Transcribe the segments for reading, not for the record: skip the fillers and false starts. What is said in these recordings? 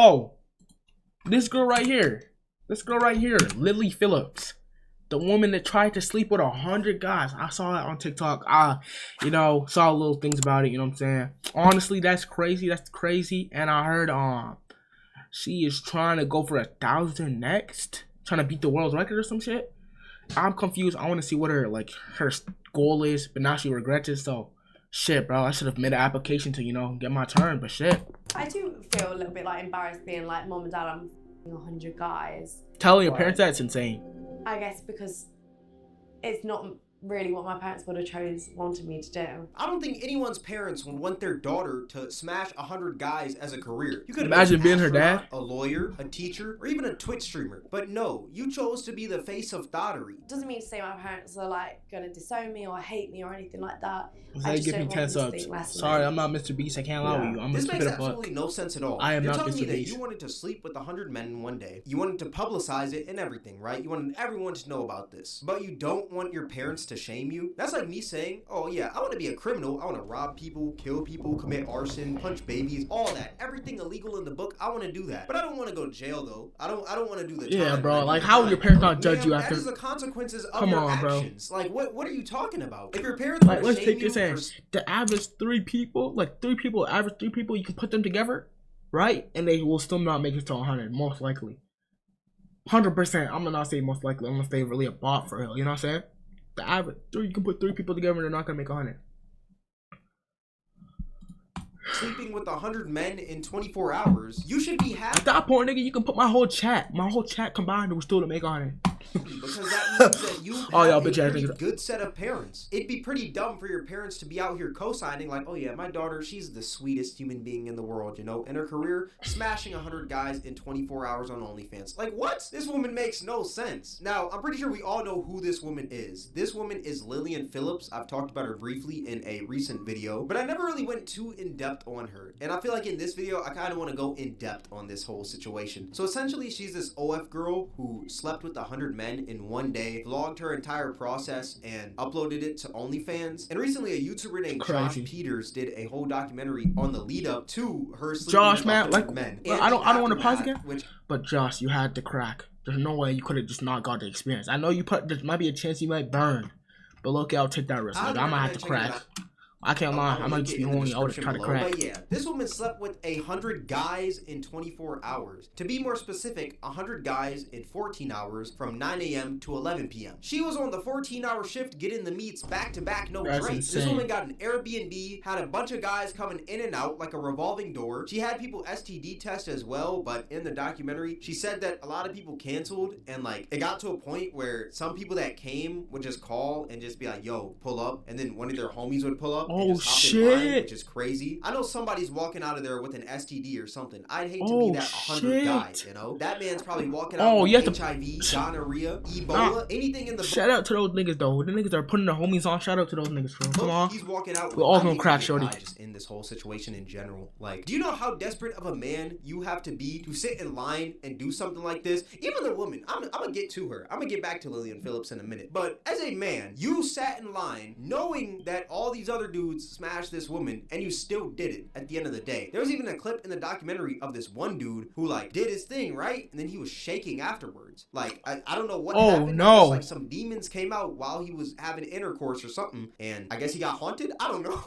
Oh, this girl right here. Lily Phillips. The woman that tried to sleep with 100 guys. I saw that on TikTok. Saw little things about it, you know what I'm saying? Honestly, that's crazy. And I heard she is trying to go for 1,000 next. Trying to beat the world record or some shit. I'm confused. I want to see what her goal is, but now she regrets it. So, shit, bro. I should have made an application to, get my turn, but shit. I do feel a little bit like embarrassed being like, Mom and Dad, I'm 100 guys. Telling your parents that's insane. I guess because it's not really what my parents would have wanted me to do. I don't think anyone's parents would want their daughter to smash 100 guys as a career. You could imagine being her dad, a lawyer, a teacher, or even a Twitch streamer. But no, you chose to be the face of thottery. Doesn't mean to say my parents are like gonna disown me or hate me or anything like that. They give me 10 subs. Sorry, I'm not Mr. Beast. I can't lie with you. I'm this gonna makes keep it absolutely no sense at all. I am You're not telling Mr. me that Beast. you wanted to sleep with 100 men in one day. You wanted to publicize it and everything, right? You wanted everyone to know about this. But you don't want your parents to shame you? That's like me saying, oh yeah, I want to be a criminal. I want to rob people, kill people, commit arson, punch babies, all that. Everything illegal in the book, I want to do that. But I don't want to go to jail though. I don't want to do the time. Yeah, bro. Like, how will your parents not judge you after? That is the consequences of your actions. Bro. Like, what are you talking about? If your parents like, let's take this as the average average three people, you can put them together, right? And they will still not make it to 100, most likely. 100%. I'm gonna not say most likely unless they really a bot for real. You know what I'm saying? The average you can put 3 people together and they're not gonna make 100. Sleeping with 100 men in 24 hours, you should be happy. At that point, nigga, you can put my whole chat combined, it was still to make 100. Because that means that you have y'all a bitch pretty good set of parents. It'd be pretty dumb for your parents to be out here co-signing like, oh yeah, my daughter, she's the sweetest human being in the world, you know, in her career, smashing 100 guys in 24 hours on OnlyFans. Like, what? This woman makes no sense. Now, I'm pretty sure we all know who this woman is. This woman is Lillian Phillips. I've talked about her briefly in a recent video, but I never really went too in-depth on her. And I feel like in this video, I kind of want to go in-depth on this whole situation. So essentially, she's this OF girl who slept with 100 men in one day, vlogged her entire process, and uploaded it to OnlyFans. And recently, a YouTuber named Josh Peters did a whole documentary on the lead up to her sleeping with 100 men. I don't want to pause again. But Josh, you had to crack. There's no way you could have just not got the experience. I know there might be a chance you might burn, but look, I'll take that risk. I might have to crack. I can't lie. I might just be horny. I would try to crack. But yeah, this woman slept with 100 guys in 24 hours. To be more specific, 100 guys in 14 hours from 9 a.m. to 11 p.m. She was on the 14-hour shift getting the meets back to back, no break. This woman got an Airbnb, had a bunch of guys coming in and out like a revolving door. She had people STD test as well, but in the documentary, she said that a lot of people canceled, and like it got to a point where some people that came would just call and just be like, yo, pull up, and then one of their homies would pull up. Oh shit! Line, which is crazy. I know somebody's walking out of there with an STD or something. I'd hate to be that 100 guys, you know? That man's probably walking out with HIV, gonorrhea, Ebola, anything in the... Shout out to those niggas, though. The niggas are putting their homies on. Shout out to those niggas, bro. Come on. He's walking out we're all gonna crack, shorty. Just in this whole situation in general. Like, do you know how desperate of a man you have to be to sit in line and do something like this? Even the woman, I'm gonna get to her. I'm gonna get back to Lillian Phillips in a minute. But as a man, you sat in line knowing that all these other dudes smashed this woman and you still did it at the end of the day. There was even a clip in the documentary of this one dude who like did his thing, right? And then he was shaking afterwards. Like, I don't know what happened. No. Like some demons came out while he was having intercourse or something, and I guess he got haunted. I don't know.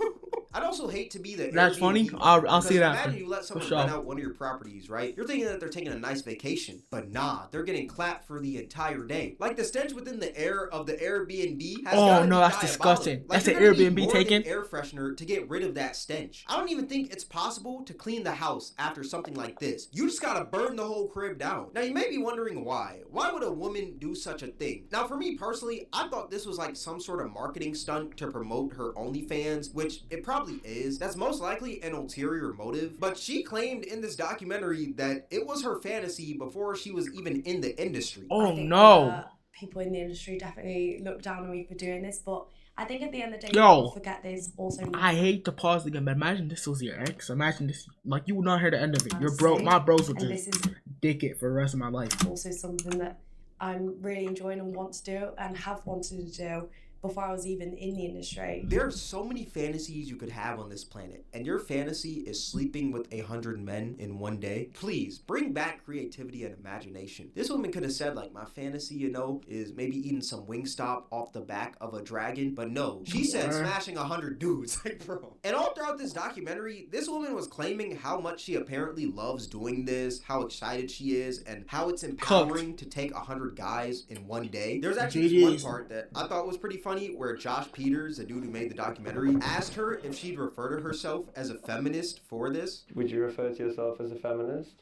I'd also hate to be the That's funny. I'll see that. Imagine you let someone rent out one of your properties, right? You're thinking that they're taking a nice vacation, but nah, they're getting clapped for the entire day. Like the stench within the air of the Airbnb has that's disgusting. Like, that's an Airbnb taken. Air freshener to get rid of that stench. I don't even think it's possible to clean the house after something like this. You just gotta burn the whole crib down. Now you may be wondering why. Why would a woman do such a thing? Now for me personally, I thought this was like some sort of marketing stunt to promote her OnlyFans, which it probably is. That's most likely an ulterior motive, but she claimed in this documentary that it was her fantasy before she was even in the industry. Oh no. People in the industry definitely look down on me for doing this, but I think at the end of the day, people forget there's also... I hate to pause again, but imagine this was your ex. Imagine this, like, you would not hear the end of it. Your bro, my bros would just dick it for the rest of my life. Also something that I'm really enjoying and want to do and have wanted to do before I was even in the industry. There are so many fantasies you could have on this planet, and your fantasy is sleeping with 100 men in one day. Please bring back creativity and imagination. This woman could have said, like, my fantasy, you know, is maybe eating some Wingstop off the back of a dragon, but no, she said smashing 100 dudes. Like, bro. And all throughout this documentary, this woman was claiming how much she apparently loves doing this, how excited she is, and how it's empowering to take 100 guys in one day. There's actually this one part that I thought was pretty funny, where Josh Peters, the dude who made the documentary, asked her if she'd refer to herself as a feminist for this. Would you refer to yourself as a feminist?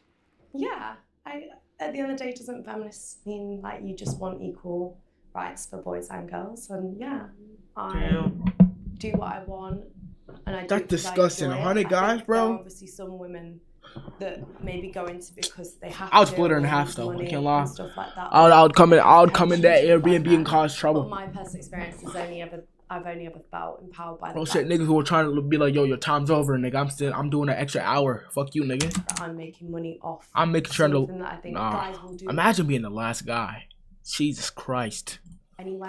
Yeah. At the end of the day, doesn't feminists mean like you just want equal rights for boys and girls? And yeah, I do what I want, and I do. That's disgusting. 100 guys, bro. There are obviously some women that maybe go into because they have. I would split her in half, though. I can't lie. Stuff like that. I would come in that Airbnb and cause trouble. But my personal experience is I've only ever felt empowered by the shit, niggas who were trying to be like, yo, your time's over, nigga. I'm doing an extra hour. Fuck you, nigga. I'm making money off. I'm making sure to. That I think guys will do. Imagine being the last guy. Jesus Christ. Anyway,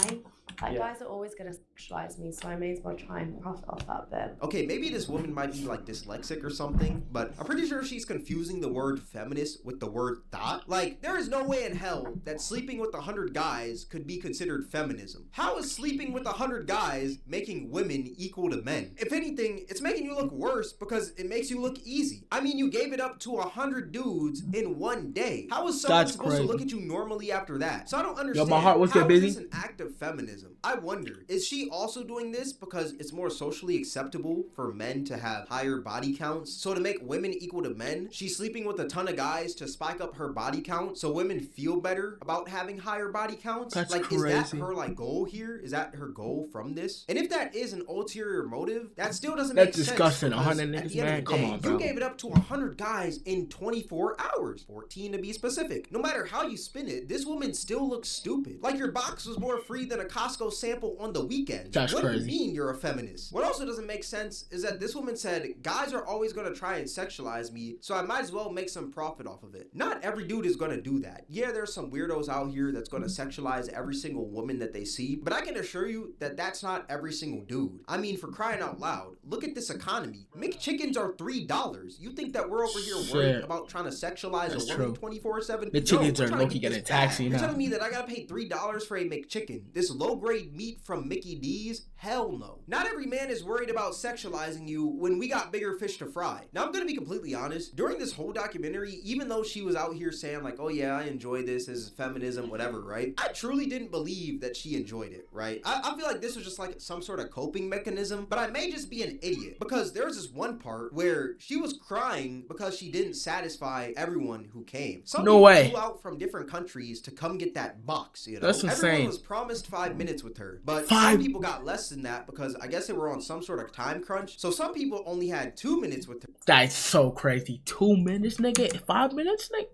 guys are always gonna sexualize me, so I may as well try and profit off that bit. Okay, maybe this woman might be like dyslexic or something, but I'm pretty sure she's confusing the word feminist with the word thought. Like, there is no way in hell that sleeping with 100 guys could be considered feminism. How is sleeping with 100 guys making women equal to men? If anything, it's making you look worse because it makes you look easy. I mean, you gave it up to 100 dudes in one day. How is someone supposed to look at you normally after that? So I don't understand. Yo, my heart was busy. Is this an act of feminism? I wonder, is she also doing this because it's more socially acceptable for men to have higher body counts? So to make women equal to men, she's sleeping with a ton of guys to spike up her body count so women feel better about having higher body counts? That's like, crazy. Is that her like goal here? Is that her goal from this? And if that is an ulterior motive, that still doesn't make sense. That's disgusting. 100 At niggas, the end man. of the Come day, on, bro. you gave it up to 100 guys in 24 hours. 14 to be specific. No matter how you spin it, this woman still looks stupid. Like your box was more free than a Costco sample on the weekend. That's what crazy. do you mean you're a feminist? What also doesn't make sense is that this woman said, guys are always going to try and sexualize me, so I might as well make some profit off of it. Not every dude is going to do that. Yeah, there's some weirdos out here that's going to sexualize every single woman that they see, but I can assure you that that's not every single dude. I mean, for crying out loud, look at this economy. McChickens are $3. You think that we're over here worried about trying to sexualize a woman 24/7? The chickens are low-key getting a taxi now. You're telling me that I gotta pay $3 for a McChicken? This low-grade meat from Mickey D's? Hell no. Not every man is worried about sexualizing you when we got bigger fish to fry. Now, I'm gonna be completely honest. During this whole documentary, even though she was out here saying like, oh yeah, I enjoy this as feminism, whatever, right? I truly didn't believe that she enjoyed it, right? I feel like this was just like some sort of coping mechanism, but I may just be an idiot because there's this one part where she was crying because she didn't satisfy everyone who came. Some people flew out from different countries to come get that box, you know? That's insane. Everyone was promised 5 minutes with her, but some people got less than that because I guess they were on some sort of time crunch. So some people only had 2 minutes with her. That's so crazy. 2 minutes, nigga? 5 minutes, nigga?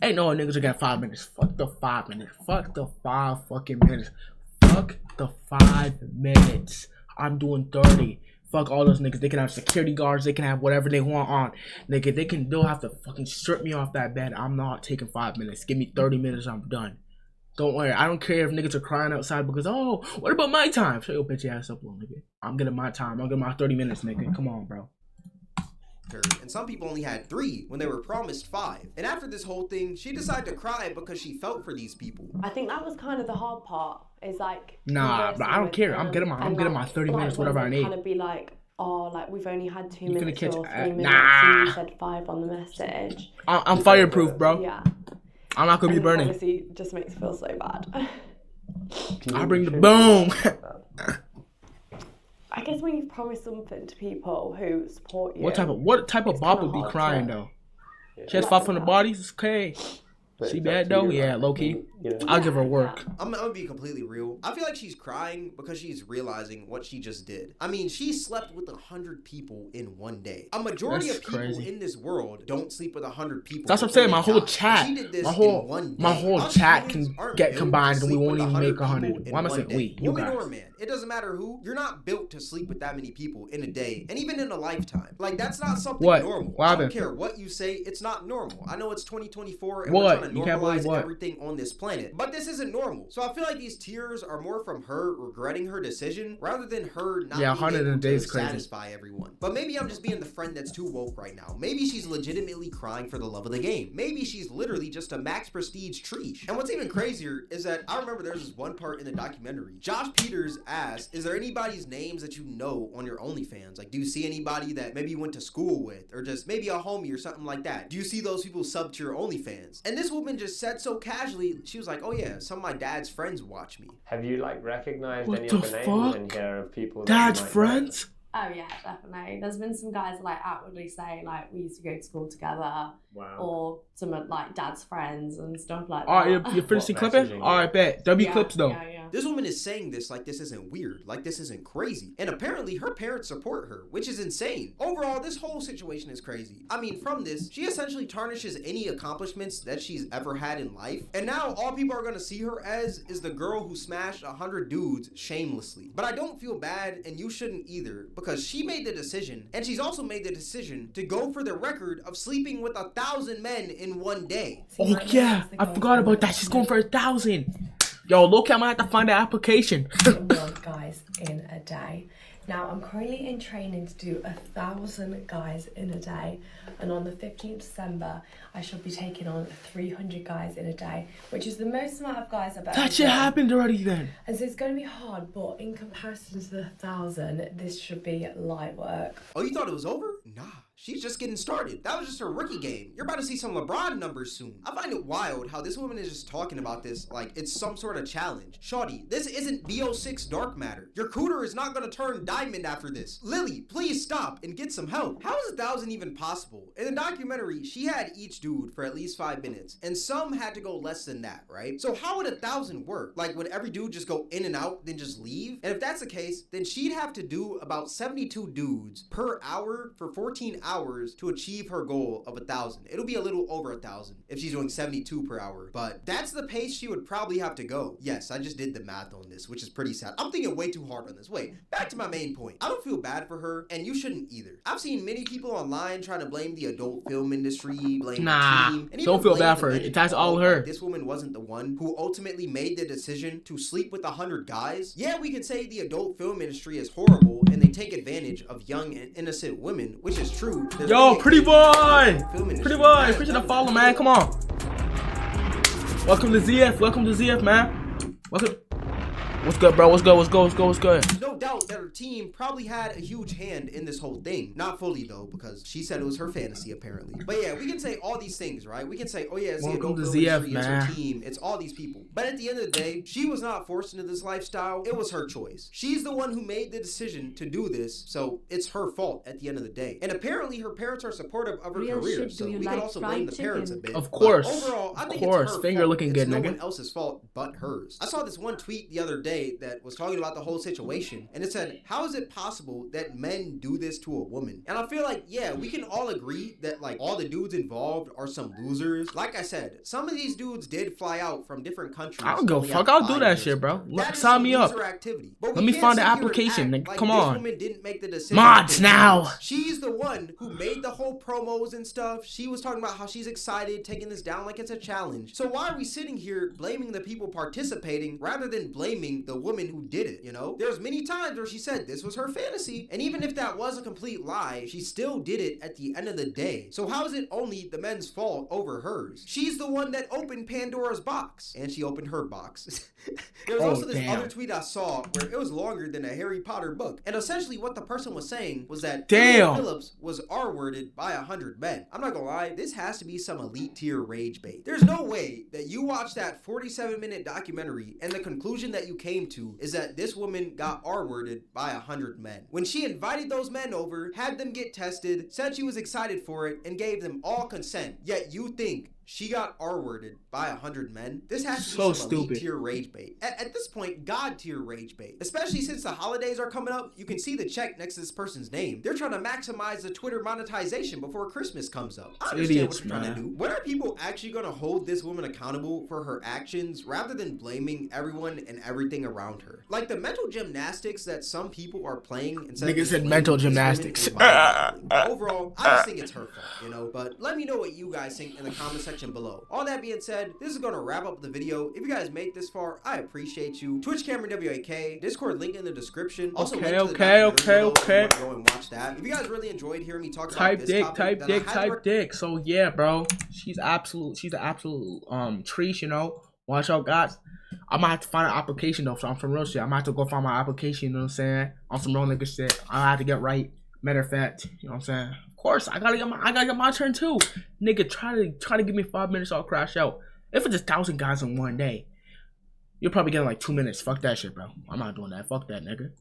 Ain't no niggas who got 5 minutes. Fuck the 5 minutes. Fuck the 5 fucking minutes. Fuck the 5 minutes. I'm doing 30. Fuck all those niggas. They can have security guards. They can have whatever they want on. Nigga, they'll have to fucking strip me off that bed. I'm not taking 5 minutes. Give me 30 minutes. I'm done. Don't worry. I don't care if niggas are crying outside because, oh, what about my time? Shut your bitch ass up, little nigga. I'm getting my time. I'm getting my 30 minutes, nigga. Come on, bro. And some people only had 3 when they were promised 5. And after this whole thing, she decided to cry because she felt for these people. I think that was kind of the hard part. Is like, nah, but I don't care. I'm getting my 30 minutes, whatever I need. Kind of be like, oh, like we've only had 2 minutes or 3 minutes, nah. and you said 5 on the message. I'm fireproof, bro. Yeah. I'm not gonna be burning. Honestly, it just makes it feel so bad. I bring the boom. I guess when you've promised something to people who support you. What type of Bob would be crying though? She has 5 from the bodies. It's okay. She bad though? Yeah, low key. I'll give her work. I'm gonna be completely real. I feel like she's crying because she's realizing what she just did. I mean, she slept with 100 people in one day. A majority of people in this world don't sleep with 100 people. That's what I'm saying. My whole chat, my whole chat can get combined and we won't even make 100. Why am I saying we? You guys. Woman or man, it doesn't matter who. You're not built to sleep with that many people in a day, and even in a lifetime. Like that's not something normal. I don't care what you say. It's not normal. I know it's 2024 and we're trying to You can't believe normalize what? everything on this planet. But this isn't normal. So I feel like these tears are more from her regretting her decision rather than her not being 100 in a able day to is crazy. satisfy everyone. But maybe I'm just being the friend that's too woke right now. Maybe she's legitimately crying for the love of the game. Maybe she's literally just a max prestige treat. And what's even crazier is that I remember there's this one part in the documentary. Josh Peters asked, is there anybody's names that you know on your OnlyFans? Like, do you see anybody that maybe you went to school with, or just maybe a homie or something like that? Do you see those people sub to your OnlyFans? And this woman just said so casually, she was like, oh yeah, some of my dad's friends watch me. Have you like recognized What any the of the names fuck? in here of people? Dad's that you might friends? Oh yeah, definitely. There's been some guys like outwardly say like we used to go to school together, know? Wow. or some of like dad's friends and stuff like that. Alright, you're finishing What clipping? messaging? Alright, bet. W Yeah, clips though. Yeah. This woman is saying this like this isn't weird, like this isn't crazy. And apparently her parents support her, which is insane. Overall, this whole situation is crazy. I mean, from this, she essentially tarnishes any accomplishments that she's ever had in life. And now all people are gonna see her as is the girl who smashed 100 dudes shamelessly. But I don't feel bad, and you shouldn't either, because she made the decision, and she's also made the decision to go for the record of sleeping with 1,000 men in one day. Oh yeah, I forgot about that. She's going for 1,000. Yo, look, I might have to find the application. Guys in a day. Now I'm currently in training to do 1,000 guys in a day, and on the 15th December I shall be taking on 300 guys in a day, which is the most amount of guys I've ever That shit done. happened already then. And so it's going to be hard, but in comparison to the 1,000, this should be light work. Oh, you thought it was over? Nah. She's just getting started. That was just her rookie game. You're about to see some LeBron numbers soon. I find it wild how this woman is just talking about this like it's some sort of challenge. Shawty, this isn't BO6 dark matter. Your cooter is not gonna turn diamond after this. Lily, please stop and get some help. How is 1,000 even possible? In the documentary, she had each dude for at least 5 minutes, and some had to go less than that, right? So how would 1,000 work? Like, would every dude just go in and out, then just leave? And if that's the case, then she'd have to do about 72 dudes per hour for 14 hours to achieve her goal of 1,000. It'll be a little over 1,000 if she's doing 72 per hour, but that's the pace she would probably have to go. Yes, I just did the math on this, which is pretty sad. I'm thinking way too hard on this. Wait, back to my main point. I don't feel bad for her, and you shouldn't either. I've seen many people online trying to blame the adult film industry, blame Nah, the team, and don't even feel blame bad the for her. men That's all involved. her. Like, this woman wasn't the one who ultimately made the decision to sleep with 100 guys. Yeah, we can say the adult film industry is horrible and they take advantage of young and innocent women, which is true. There's Yo, many pretty occasions boy! where the film industry Pretty boy! has Appreciate the done follow, this. man. Come on. Welcome to ZF. Welcome to ZF, man. Welcome. What's good, bro? What's good? What's good? What's good? What's good? There's no doubt that her team probably had a huge hand in this whole thing. Not fully, though, because she said it was her fantasy, apparently. But yeah, we can say all these things, right? We can say, oh yeah, it's the Welcome adult to film ZF, industry, it's her man. team, it's all these people. But at the end of the day, she was not forced into this lifestyle. It was her choice. She's the one who made the decision to do this, so it's her fault at the end of the day. And apparently, her parents are supportive of her Real career, shit, so do you we could like also blame the fried parents a chicken? bit. Of But course. overall, I think Of course. it's her Finger fault. looking It's good, no nigga. one else's fault but hers. I saw this one tweet the other day that was talking about the whole situation, and it said, how is it possible that men do this to a woman? And I feel like, yeah, we can all agree that like all the dudes involved are some losers. Like I said, some of these dudes did fly out from different countries. I don't give a only fuck. after I'll do 5 that years shit, bro. ago. Look, That is sign some me up. loser activity. But we Let me can't find the sit here and application, act nigga. like Come this on. woman didn't make the decision Mods to now. do this. She's the one who made the whole promos and stuff. She was talking about how she's excited, taking this down like it's a challenge. So why are we sitting here blaming the people participating rather than blaming the woman who did it, you know? There's many times where she said this was her fantasy, and even if that was a complete lie, she still did it at the end of the day. So how is it only the men's fault over hers? She's the one that opened Pandora's box, and she opened her box. There was Oh, also this damn. other tweet I saw where it was longer than a Harry Potter book, and essentially what the person was saying was that Damn. Phillips was R-worded by 100 men. I'm not gonna lie, this has to be some elite tier rage bait. There's no way that you watch that 47-minute documentary and the conclusion that you came to is that this woman got R-worded by 100 men. When she invited those men over, had them get tested, said she was excited for it, and gave them all consent, yet you think she got R-worded by 100 men? This has to So be some elite stupid. tier rage bait. At this point, God tier rage bait. Especially since the holidays are coming up, you can see the check next to this person's name. They're trying to maximize the Twitter monetization before Christmas comes up. I understand Idiots, what you're trying to man. do. When are people actually going to hold this woman accountable for her actions rather than blaming everyone and everything around her? Like the mental gymnastics that some people are playing instead of Nigga just said blaming mental this woman gymnastics. is mind-boggling. Overall, I just think it's her fault, you know? But let me know what you guys think in the comment section section below. All that being said, this is going to wrap up the video. If you guys made it this far, I appreciate you. Twitch Cameron WAK, Discord link in the description. Also, link to the documentary below if you want to go and watch that. If you guys really enjoyed hearing me talk about this topic, then I highly dick. So yeah, bro, she's an absolute treat, you know. Watch out, guys. I might have to find an application though, so I'm from real shit. I might have to go find my application, you know what I'm saying? On some real nigga shit. I have to get right. Matter of fact, you know what I'm saying? Of course, I gotta get my turn too. Nigga, try to give me 5 minutes, I'll crash out. If it's 1,000 guys in one day, you're probably getting like 2 minutes. Fuck that shit, bro. I'm not doing that. Fuck that, nigga.